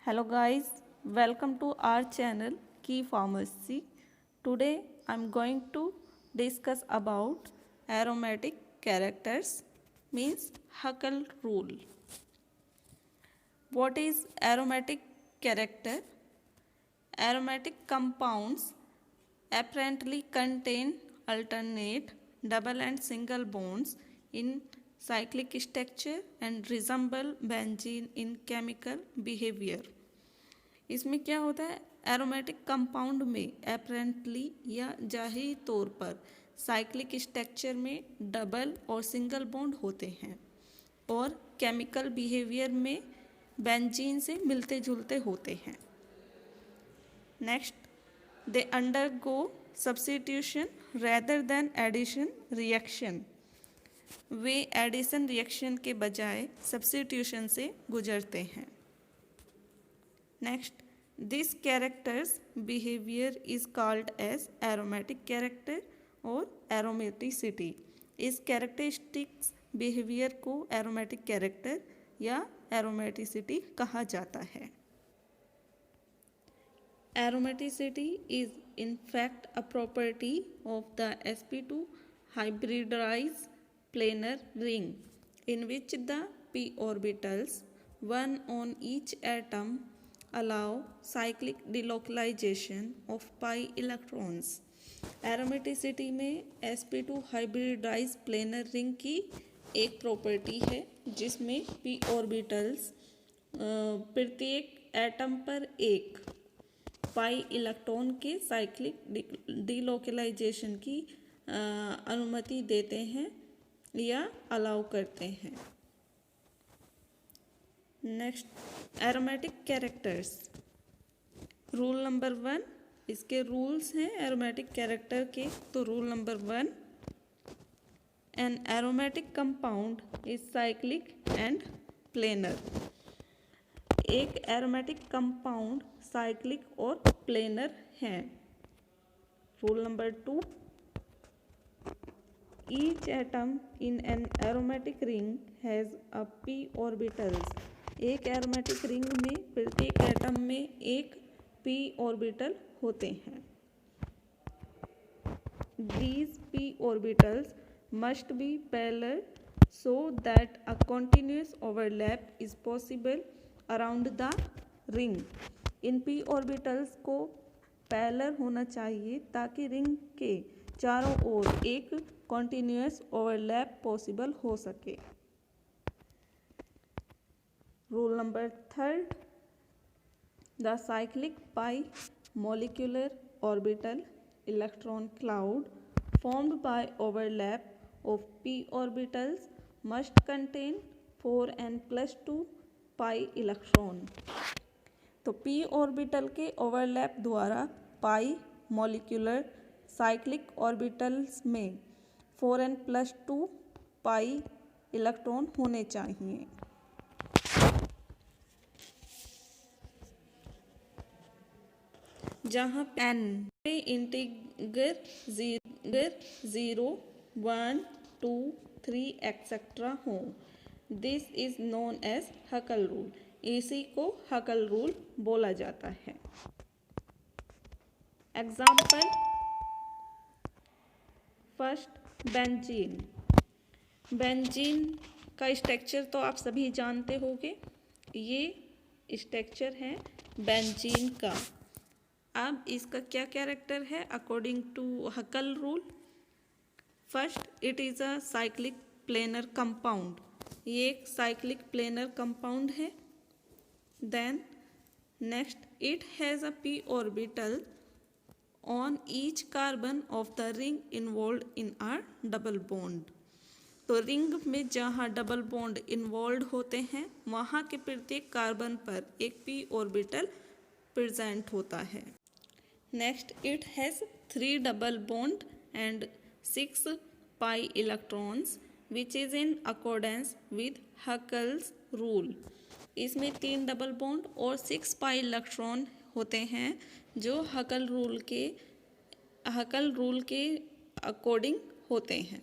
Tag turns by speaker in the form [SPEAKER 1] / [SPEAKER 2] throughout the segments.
[SPEAKER 1] Hello guys, welcome to our channel Key Pharmacy. Today I'm going to discuss about aromatic characters means Huckel rule. What is aromatic character? Aromatic compounds apparently contain alternate double and single bonds in cyclic structure and resemble benzene in chemical behavior. इसमें क्या होता है, aromatic compound में apparently या जाहिरी तौर पर cyclic structure में double और सिंगल बॉन्ड होते हैं और केमिकल बिहेवियर में बेंजीन से मिलते जुलते होते हैं. Next, they undergo substitution rather than addition reaction. वे एडिशन रिएक्शन के बजाय सब्स्टिट्यूशन से गुजरते हैं. Next, this character's behavior is called as aromatic character और aromaticity. इस characteristics behavior को aromatic character या aromaticity कहा जाता है. Aromaticity is in fact a property of the sp2 hybridized planar ring in which the p orbitals, one on each atom, allow cyclic delocalization of pi electrons. Aromaticity में sp2 hybridise planar ring की एक property है जिसमें p orbitals प्रत्येक atom पर एक pi electron के cyclic delocalisation की अनुमति देते हैं या अलाउ करते हैं. Next, aromatic characters. Rule number 1, इसके रूल्स हैं एरोमेटिक कैरेक्टर के. तो rule number 1, an aromatic compound is cyclic and planar. एक एरोमेटिक कंपाउंड साइक्लिक और प्लेनर है. Rule number 2, each atom in an aromatic ring has a p orbitals. एक aromatic ring में प्रत्येक एटम में एक p ऑर्बिटल होते हैं. These p orbitals must be parallel so that a continuous overlap is possible around the ring. In p orbitals को parallel होना चाहिए ताकि रिंग के चारों ओर एक कॉन्टिन्यूस ओवरलैप पॉसिबल हो सके. Rule number 3, the cyclic pi molecular orbital electron cloud formed by overlap of p orbitals must contain 4n+2 pi electron. तो p ऑर्बिटल के ओवरलैप द्वारा पाई मॉलिक्यूलर साइक्लिक ऑर्बिटल्स में 4n+2 पाई इलेक्ट्रॉन होने चाहिए. जहाँ n integer 0, 1, 2, 3 etcetera हो. This is known as Huckel rule. इसी को हकल रूल बोला जाता है. Example, first, benzene. बेंजीन का स्ट्रक्चर तो आप सभी जानते होंगे. ये स्ट्रक्चर है बेंजीन का. अब इसका क्या कैरेक्टर है according to Huckel rule? First, it is a cyclic planar compound. ये एक साइक्लिक प्लेनर कंपाउंड है. Then next, it has a p orbital on each carbon of the ring involve in a double bond. तो ring में जहाँ double bond involve होते हैं वहाँ के प्रत्येक कार्बन पर एक p ऑर्बिटल प्रेजेंट होता है. Next, it has 3 double bond and 6 pi electrons which is in accordance with Huckel's rule. इसमें 3 डबल बॉन्ड और 6 pi इलेक्ट्रॉन होते हैं जो हकल रूल के अकॉर्डिंग होते हैं.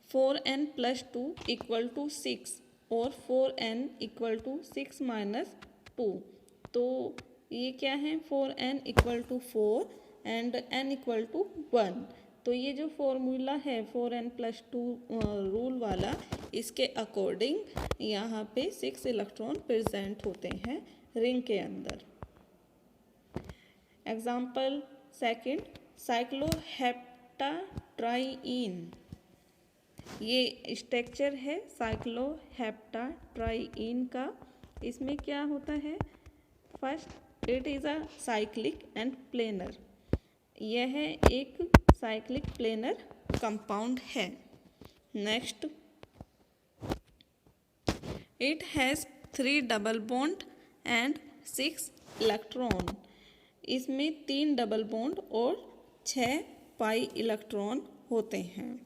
[SPEAKER 1] 4n+2 = 6. और 4n इक्वल टू 6 माइनस 2। तो ये क्या है, 4n equal to 4 and n equal to 1। तो ये जो फॉर्मूला है 4n प्लस 2 रूल वाला, इसके अकॉर्डिंग यहाँ पे 6 इलेक्ट्रॉन प्रेजेंट होते हैं रिंग के अंदर। Example second, cycloheptatriene. ये स्ट्रक्चर है साइक्लोहेप्टाट्राइइन का। इसमें क्या होता है, first it is a cyclic and planar. यह एक साइक्लिक प्लेनर कंपाउंड है। Next, it has 3 double bond and 6 electron. इसमें 3 डबल बॉन्ड और 6 पाई इलेक्ट्रॉन होते हैं।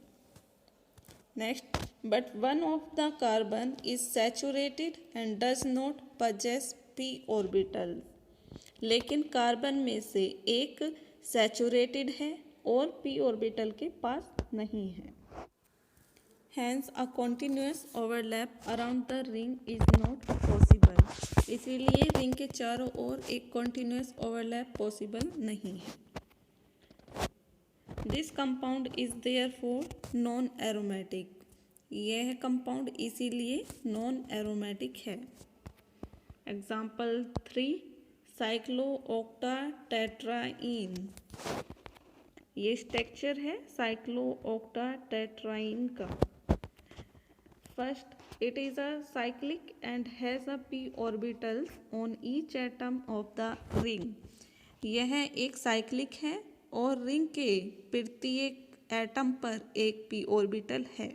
[SPEAKER 1] Next, but one of the carbon is saturated and does not possess P orbital. लेकिन carbon में से एक सैचुरेटेड है और पी ऑर्बिटल के पास नहीं है। Hence, a continuous overlap around the ring is not possible. इसीलिए रिंग के चारों ओर एक continuous overlap possible नहीं है। This compound is therefore non-aromatic. यह कंपाउंड इसीलिए non-aromatic है। Example 3, साइक्लोऑक्टाटेट्राइन। ये स्ट्रक्चर है साइक्लोऑक्टाटेट्राइन का। First, it is a cyclic and has a p orbitals on each atom of the ring. यह एक साइक्लिक है और रिंग के प्रत्येक एटम पर एक p ऑर्बिटल है।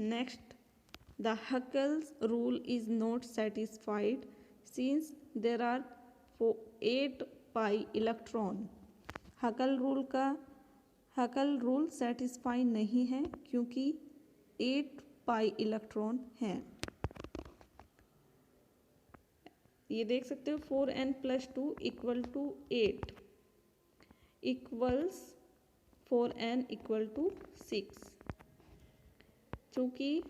[SPEAKER 1] Next, the Huckel's rule is not satisfied since there are 8 pi electron. हकल rule satisfy नहीं है क्योंकि 8 पाई इलेक्ट्रॉन हैं। ये देख सकते हो 4n plus 2 equal to 8 equals 4n equal to 6। चूँकि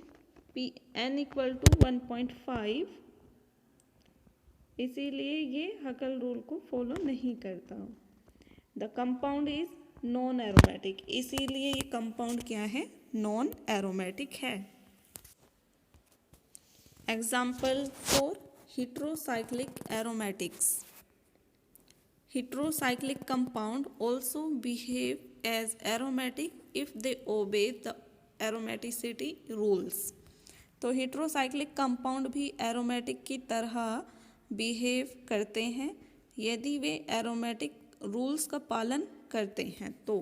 [SPEAKER 1] n इक्वल टू 1.5, इसीलिए ये हकल रूल को फॉलो नहीं करता। The compound is non aromatic. इसीलिए ये कंपाउंड क्या है, नॉन एरोमेटिक है। Example 4, heterocyclic aromatics. Heterocyclic compound also behave as aromatic if they obey the aromaticity rules. तो heterocyclic compound भी aromatic की तरह behave करते हैं यदि वे aromatic rules का पालन करते हैं तो।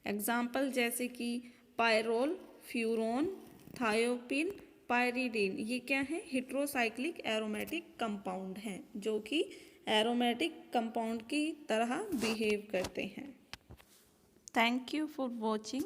[SPEAKER 1] एग्जाम्पल जैसे कि पायरोल, फ्यूरोन, थायोपिन, पायरिडीन, ये क्या है, हेट्रोसाइक्लिक एरोमेटिक कंपाउंड हैं जो कि एरोमेटिक कंपाउंड की तरह बिहेव करते हैं। Thank you for watching.